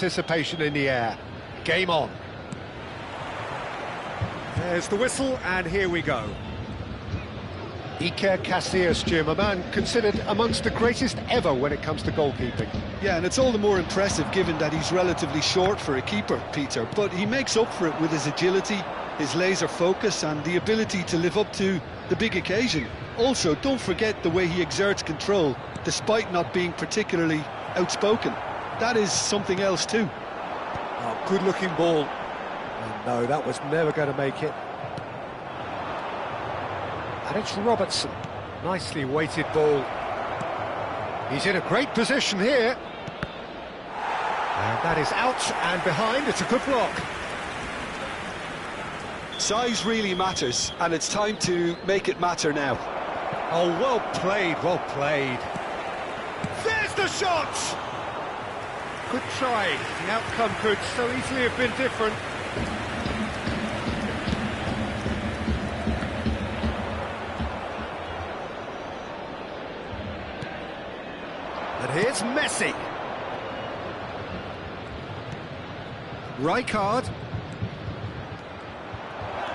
anticipation in the air. Game on. There's the whistle, and here we go. Iker Casillas, Jim, a man considered amongst the greatest ever when it comes to goalkeeping. Yeah, and it's all the more impressive given that he's relatively short for a keeper, Peter. But he makes up for it with his agility, his laser focus and the ability to live up to the big occasion. Also, don't forget the way he exerts control, despite not being particularly outspoken. That is something else too. Oh, good-looking ball. And no, that was never going to make it. And it's Robertson. Nicely weighted ball. He's in a great position here. And that is out and behind. It's a good block. Size really matters, and it's time to make it matter now. Oh, well played, well played. There's the shot! Good try. The outcome could so easily have been different. And here's Messi. Rijkaard.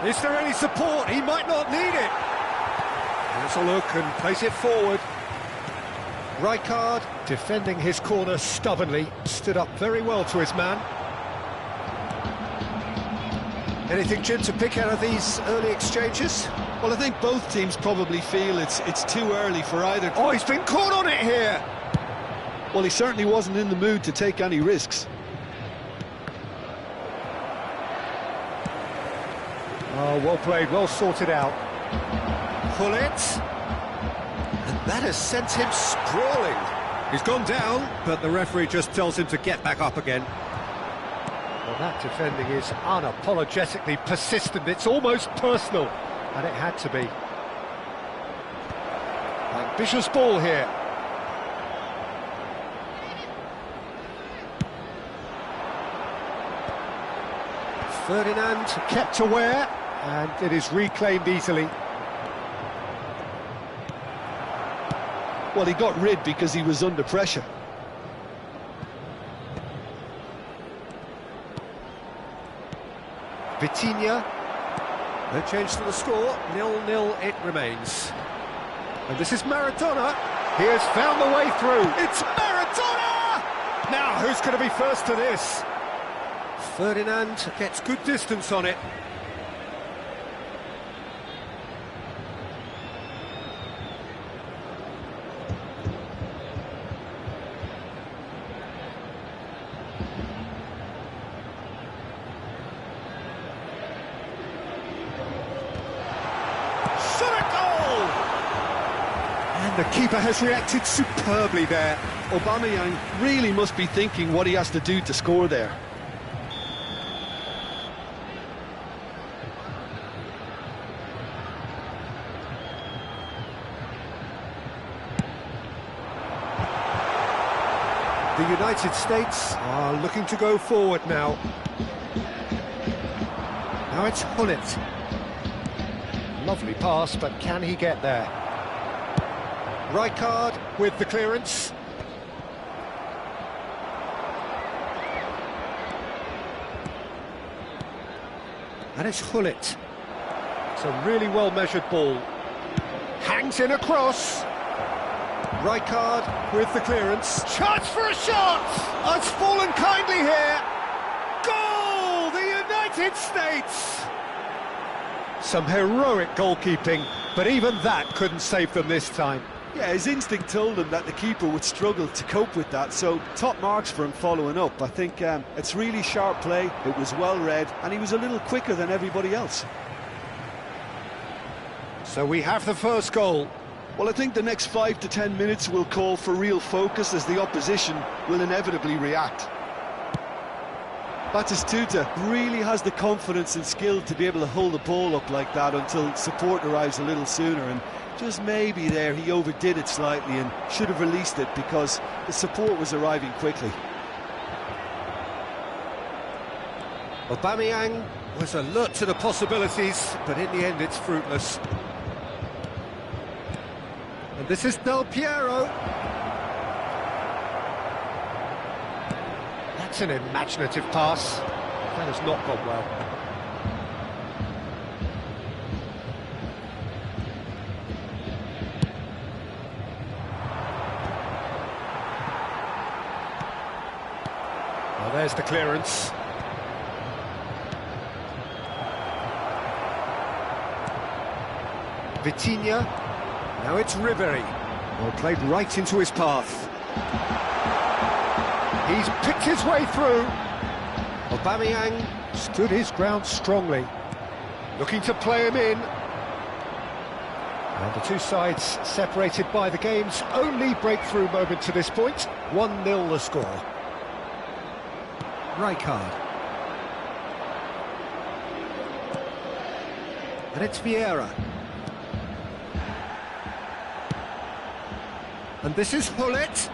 Is there any support? He might not need it. Let's a look and place it forward. Rijkaard, defending his corner stubbornly, stood up very well to his man. Anything, Jim, to pick out of these early exchanges? Well, I think both teams probably feel it's too early for either. Oh, he's been caught on it here! Well, he certainly wasn't in the mood to take any risks. Oh, well played, well sorted out. Pull it. And that has sent him sprawling. He's gone down, but the referee just tells him to get back up again. Well, that defending is unapologetically persistent. It's almost personal, and it had to be. Ambitious ball here. Ferdinand kept aware, and it is reclaimed easily. Well, he got rid because he was under pressure. Vitinha. No change to the score. 0-0 it remains. And this is Maradona. He has found the way through. It's Maradona! Now, who's going to be first to this? Ferdinand gets good distance on it. Shot a goal! And the keeper has reacted superbly there. Aubameyang really must be thinking what he has to do to score there. The United States are looking to go forward now. Now it's Hullet. Lovely pass, but can he get there? Rijkaard with the clearance. And it's Hullet. It's a really well-measured ball. Hangs in across. Rijkaard with the clearance. Chance for a shot! Oh, it's fallen kindly here. Goal! The United States! Some heroic goalkeeping, but even that couldn't save them this time. Yeah, his instinct told him that the keeper would struggle to cope with that, so top marks for him following up. I think it's really sharp play, it was well read, and he was a little quicker than everybody else. So we have the first goal. Well, I think the next 5 to 10 minutes will call for real focus as the opposition will inevitably react. Batistuta really has the confidence and skill to be able to hold the ball up like that until support arrives a little sooner, and just maybe there he overdid it slightly and should have released it because the support was arriving quickly. Aubameyang was alert to the possibilities, but in the end it's fruitless. And this is Del Piero. That That's an imaginative pass. That has not gone well. Well, there's the clearance. Vitinha. Now it's Ribery. Well, played right into his path. He's picked his way through. Aubameyang stood his ground strongly, looking to play him in. And the two sides separated by the game's only breakthrough moment to this point. 1-0 the score. Rijkaard. And it's Vieira. And this is Gullit.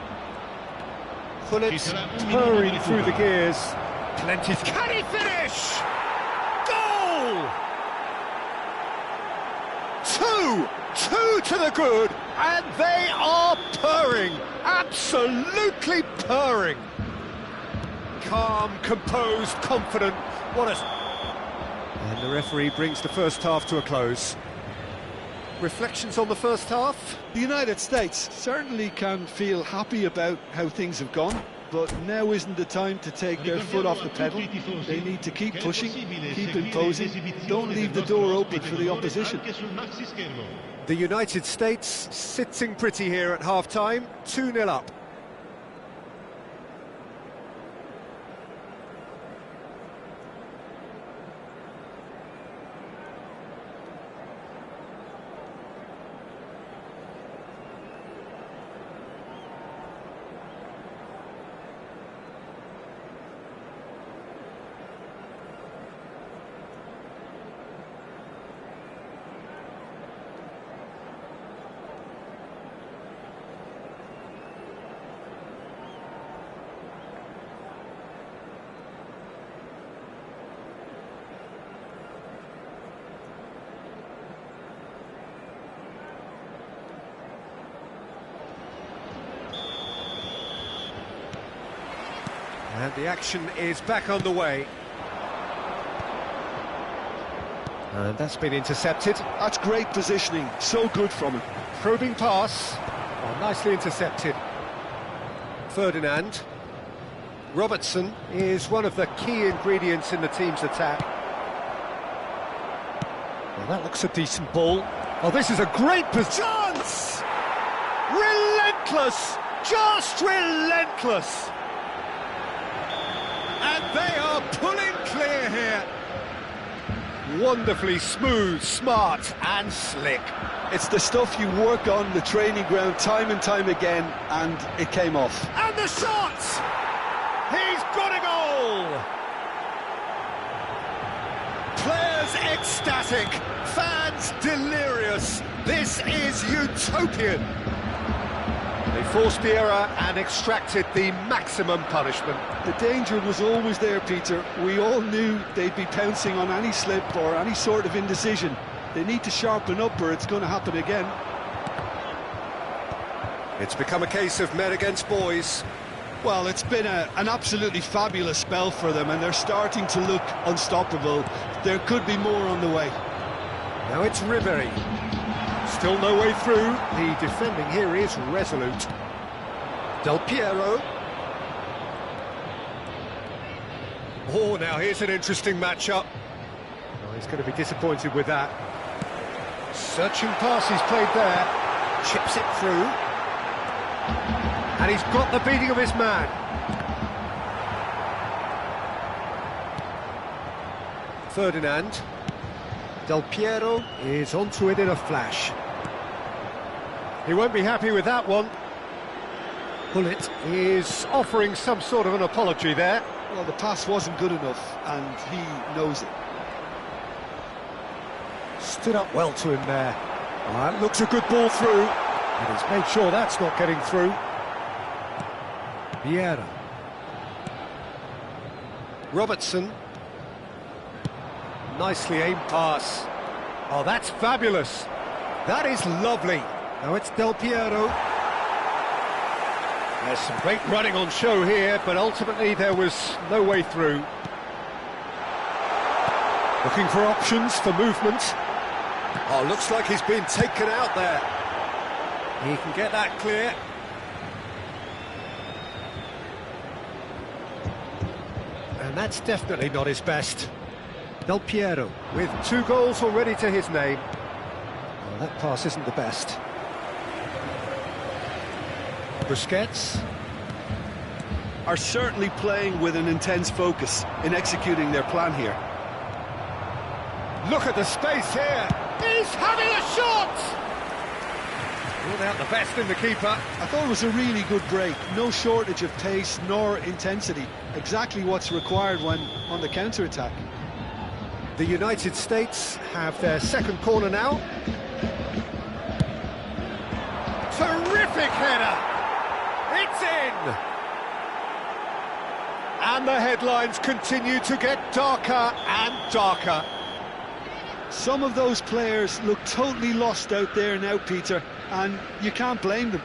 Gullit purring through the gears. Plenty. Can he finish? Goal! Two to the good, and they are purring. Absolutely purring. Calm, composed, confident. What a... And the referee brings the first half to a close. Reflections on the first half? The United States certainly can feel happy about how things have gone, but now isn't the time to take their foot off the pedal. They need to keep pushing, keep imposing, don't leave the door open for the opposition. The United States sitting pretty here at half-time, 2-0 up. And the action is back on the way. And that's been intercepted. That's great positioning, so good from him. Probing pass. Oh, nicely intercepted. Ferdinand. Robertson is one of the key ingredients in the team's attack. Well, that looks a decent ball. Oh, this is a great chance! Relentless! Just relentless! And they are pulling clear here. Wonderfully smooth, smart and slick. It's the stuff you work on the training ground time and time again, and it came off. And the shot! He's got a goal! Players ecstatic, fans delirious. This is utopian. They forced the error and extracted the maximum punishment. The danger was always there, Peter. We all knew they'd be pouncing on any slip or any sort of indecision. They need to sharpen up or it's going to happen again. It's become a case of men against boys. Well, it's been an absolutely fabulous spell for them, and they're starting to look unstoppable. There could be more on the way. Now it's Ribery. Still no way through. The defending here is resolute. Del Piero. Oh, now here's an interesting matchup. Oh, he's going to be disappointed with that. Searching pass he's played there. Chips it through. And he's got the beating of his man. Ferdinand. Del Piero is onto it in a flash. He won't be happy with that one. Gullit is offering some sort of an apology there. Well, the pass wasn't good enough, and he knows it. Stood up well to him there. That looks a good ball through. And he's made sure that's not getting through. Vieira. Robertson. Nicely aimed pass. Oh, that's fabulous. That is lovely. Now it's Del Piero. There's some great running on show here, but ultimately there was no way through. Looking for options for movement. Oh, looks like he's been taken out there. He can get that clear. And that's definitely not his best. Del Piero with 2 goals already to his name. Well, that pass isn't the best. Busquets are certainly playing with an intense focus in executing their plan here. Look at the space here. He's having a shot! Ruled out the best in the keeper. I thought it was a really good break. No shortage of pace nor intensity. Exactly what's required when on the counter-attack. The United States have their second corner now. Terrific header! It's in! And the headlines continue to get darker and darker. Some of those players look totally lost out there now, Peter, and you can't blame them.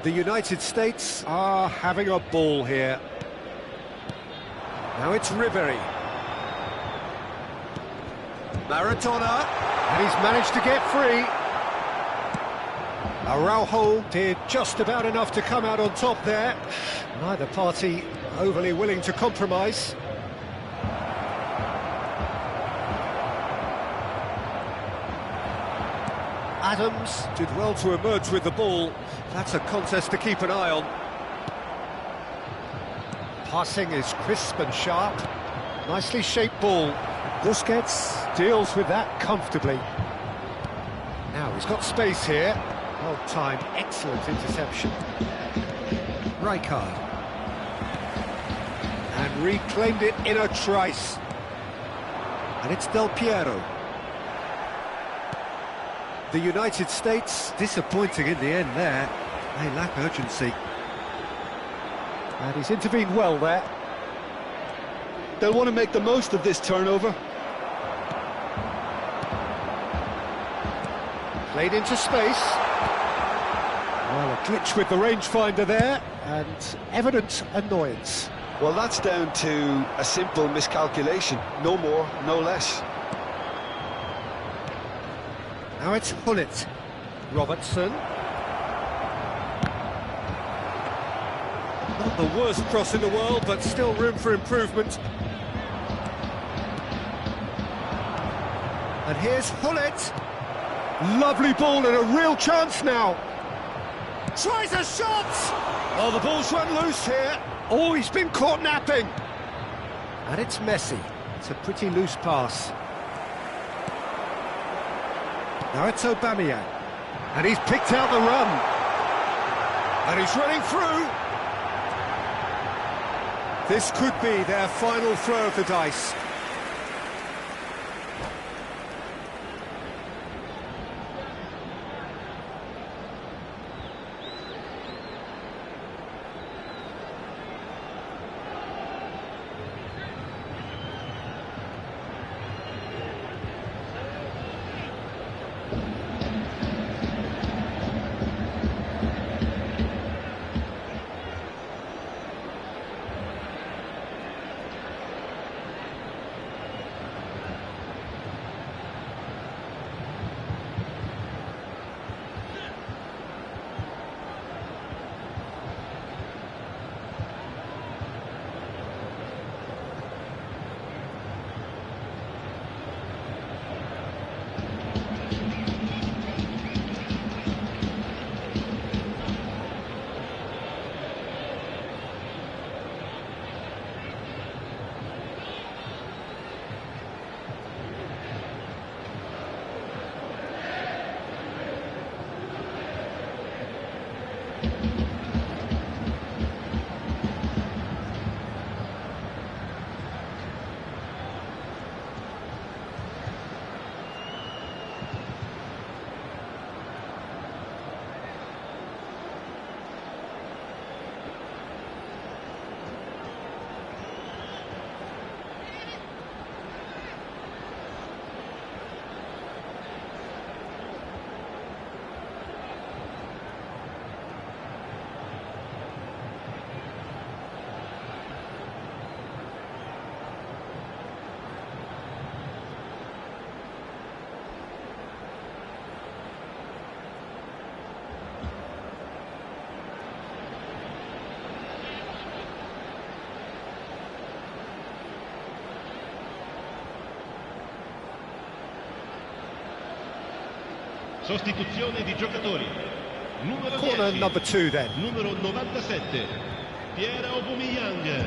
The United States are having a ball here. Now it's Ribery. Maradona, and he's managed to get free. Araujo did just about enough to come out on top there. Neither party overly willing to compromise. Adams did well to emerge with the ball. That's a contest to keep an eye on. Passing is crisp and sharp. Nicely shaped ball. Busquets deals with that comfortably. Now he's got space here. Well timed, excellent interception. Rijkaard. And reclaimed it in a trice. And it's Del Piero. The United States disappointing in the end there. They lack urgency. And he's intervened well there. They'll want to make the most of this turnover. Played into space. Well, a glitch with the rangefinder there, and evident annoyance. Well, that's down to a simple miscalculation. No more, no less. Now it's Hullet. Robertson. Not the worst cross in the world, but still room for improvement. And here's Hullet. Lovely ball and a real chance now. Tries a shot! Oh, the ball's run loose here. Oh, he's been caught napping. And it's Messi. It's a pretty loose pass. Now it's Aubameyang, and he's picked out the run, and he's running through. This could be their final throw of the dice. Sostituzione di giocatori. Numero Corner 10. number 2 then. Numero 97. Pierre Aubameyang.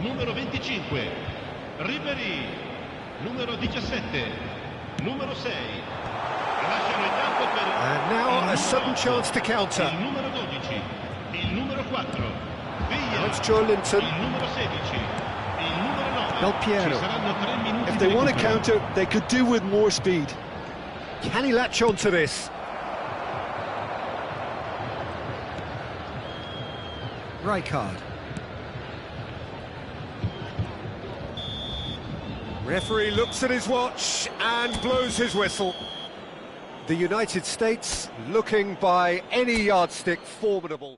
Numero 25. Ribéry. Numero 17. Numero 6. Lasciano il campo per And now a sudden chance to counter. il numero 12. Il numero 4. Villa. It's Joe Linton. Il numero 16. Il numero 9. Del Piero. Ci saranno 3 minuti If di they want to recupero. counter, they could do with more speed. Can he latch on to this? Rijkaard. Referee looks at his watch and blows his whistle. The United States looking by any yardstick formidable.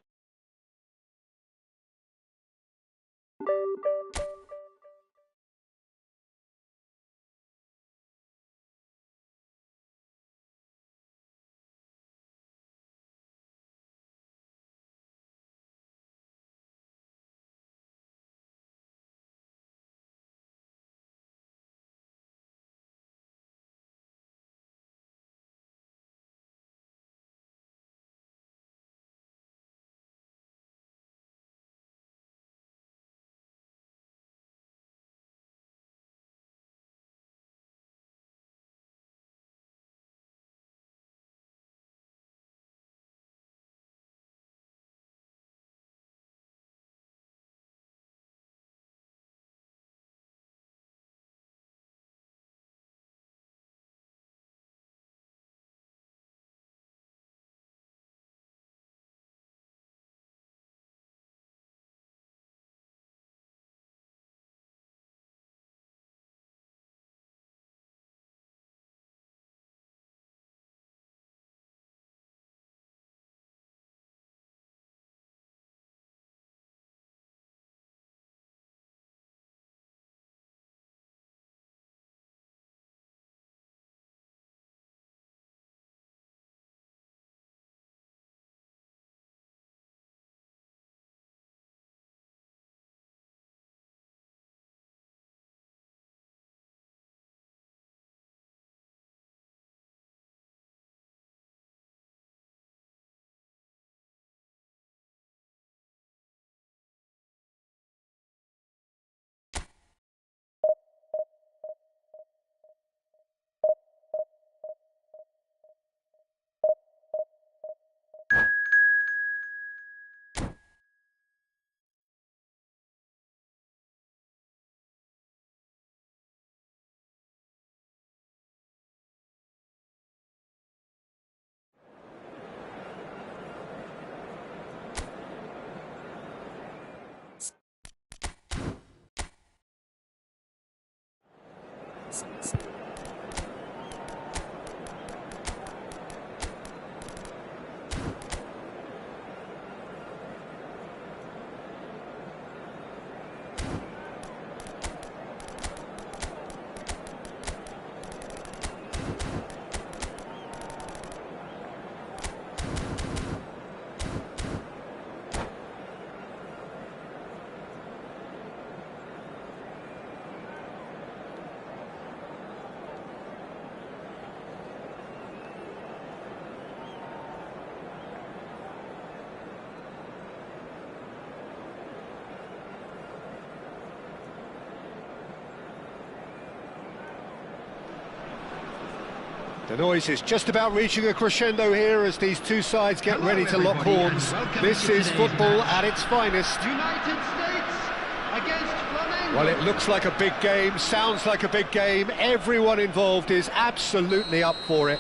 The noise is just about reaching a crescendo here as these two sides get ready to lock horns. This is football at its finest. United States against Flamengo. Well, it looks like a big game, sounds like a big game. Everyone involved is absolutely up for it.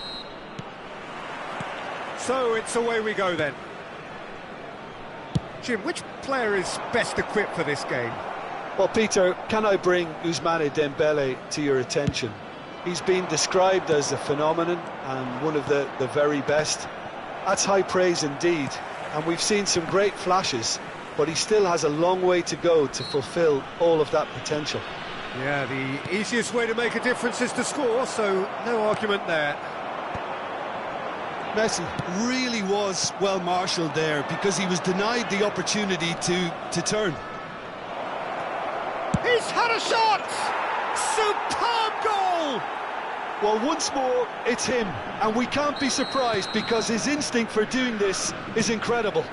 So it's away we go then. Jim, which player is best equipped for this game? Well, Peter, can I bring Ousmane Dembele to your attention? He's been described as a phenomenon and one of the very best. That's high praise indeed, and we've seen some great flashes, but he still has a long way to go to fulfill all of that potential. Yeah, the easiest way to make a difference is to score, so no argument there. Messi really was well marshalled there because he was denied the opportunity to turn. He's had a shot! Superb goal! Well, once more, it's him, and we can't be surprised because his instinct for doing this is incredible.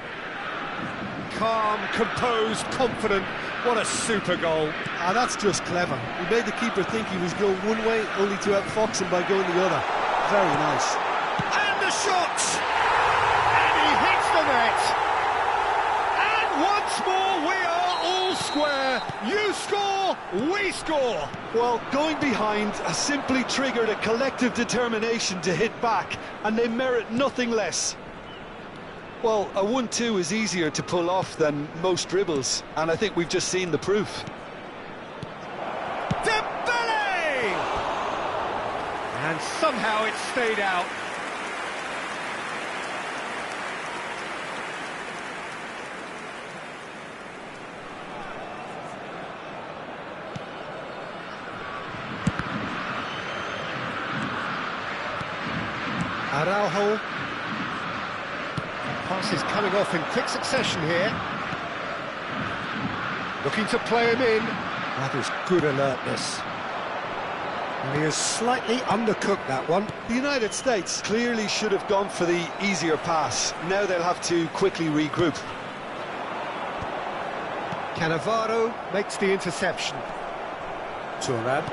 Calm, composed, confident. What a super goal. Ah, that's just clever. He made the keeper think he was going one way, only to outfox him by going the other. Very nice. And the shot! And he hits the net! And once more we are all square. You score, we score. Well, going behind has simply triggered a collective determination to hit back, and they merit nothing less. Well, a 1-2 is easier to pull off than most dribbles, and I think we've just seen the proof. Dembele! And somehow it stayed out. Araujo. Passes coming off in quick succession here. Looking to play him in. That is good alertness. And he has slightly undercooked that one. The United States clearly should have gone for the easier pass. Now they'll have to quickly regroup. Cannavaro makes the interception. Thuram.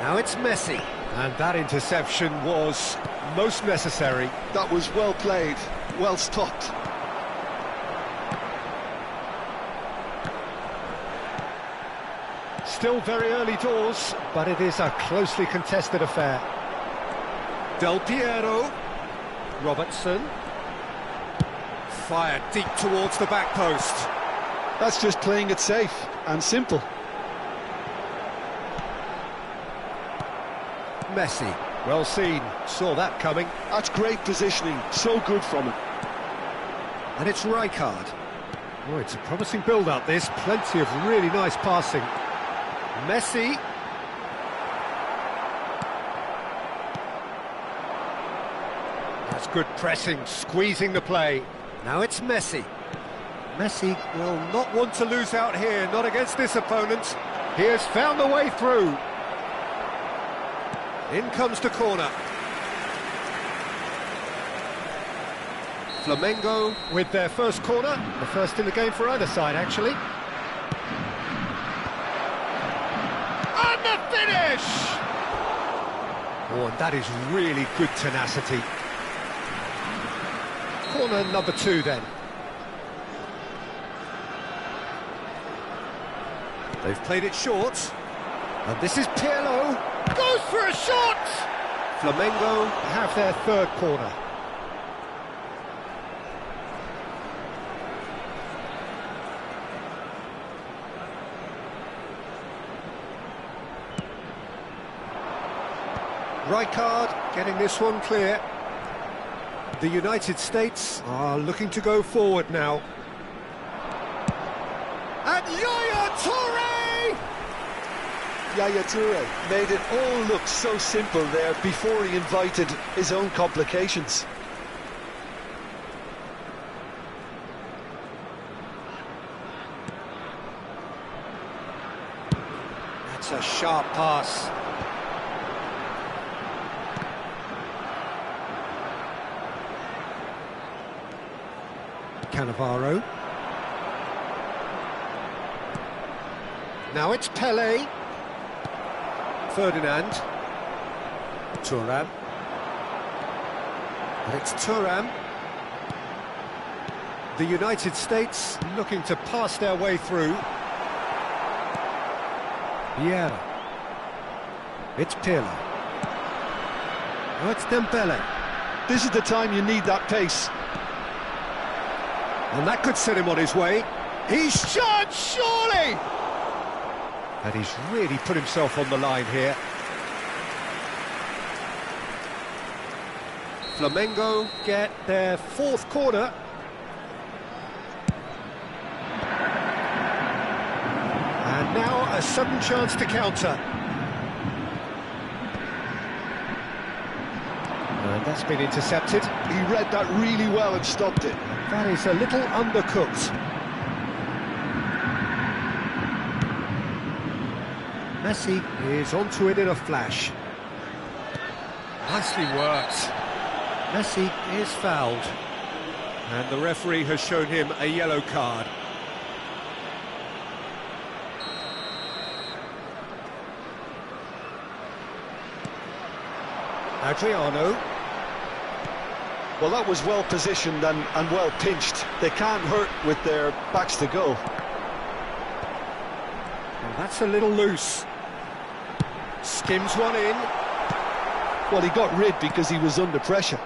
Now it's Messi. And that interception was most necessary. That was well played, well stopped. Still very early doors, but it is a closely contested affair. Del Piero. Robertson. Fired deep towards the back post. That's just playing it safe and simple. Messi. Well seen. Saw that coming. That's great positioning. So good from him. And it's Rijkaard. Oh, it's a promising build-up, this. Plenty of really nice passing. Messi. That's good pressing, squeezing the play. Now it's Messi. Messi will not want to lose out here, not against this opponent. He has found the way through. In comes the corner. Flamengo with their first corner, the first in the game for either side, actually. And the finish! Oh, and that is really good tenacity. Corner number 2 then. They've played it short. And this is Pirlo. Goes for a shot! Flamengo have their third corner. Rijkaard getting this one clear. The United States are looking to go forward now. And Yaya Toure! Yaya Toure made it all look so simple there before he invited his own complications. That's a sharp pass. Cannavaro. Now it's Pelé. Ferdinand. Thuram. And it's Thuram. The United States looking to pass their way through. Vieira. It's Pirlo. Now it's Dembele. This is the time you need that pace. And that could set him on his way. He should, surely! And he's really put himself on the line here. Flamengo get their fourth corner. And now a sudden chance to counter. And that's been intercepted. He read that really well and stopped it. That is a little undercooked. Messi is onto it in a flash. Nicely worked. Messi is fouled. And the referee has shown him a yellow card. Adriano. Well, that was well positioned and well pinched. They can't hurt with their backs to goal. Well, that's a little loose. Skims one in. Well, he got rid because he was under pressure.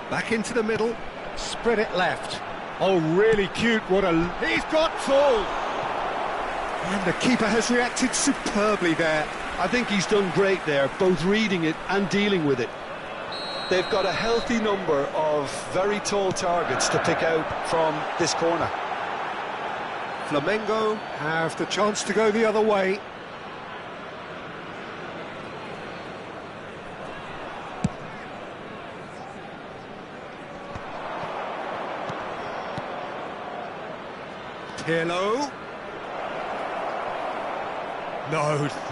Back into the middle. Spread it left. Oh, really cute. What a... He's got tall! And the keeper has reacted superbly there. I think he's done great there, both reading it and dealing with it. They've got a healthy number of very tall targets to pick out from this corner. Flamengo have the chance to go the other way. Pirlo.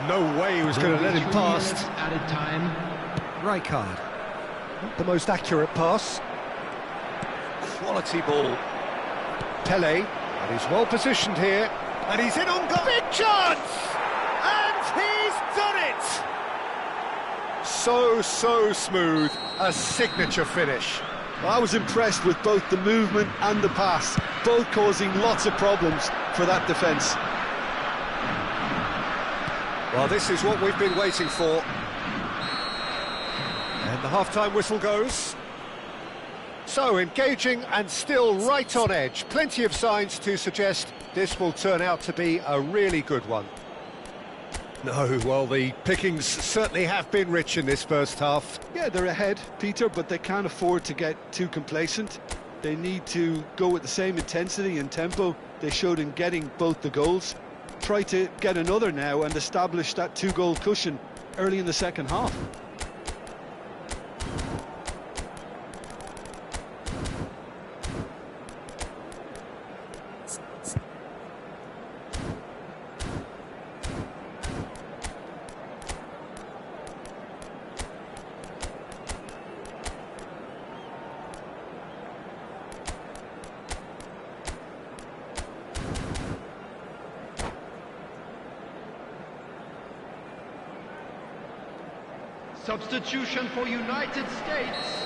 No way he was going to let him pass. Added time. Rijkaard. Not the most accurate pass. Quality ball. Pele. And he's well positioned here. And he's in on goal. Big chance! And he's done it! So smooth. A signature finish. I was impressed with both the movement and the pass, both causing lots of problems for that defence. Well, this is what we've been waiting for. And the half-time whistle goes. So, engaging and still right on edge. Plenty of signs to suggest this will turn out to be a really good one. No, well, the pickings certainly have been rich in this first half. Yeah, they're ahead, Peter, but they can't afford to get too complacent. They need to go with the same intensity and tempo they showed in getting both the goals. Try to get another now and establish that two-goal cushion early in the second half. Substitution for United States.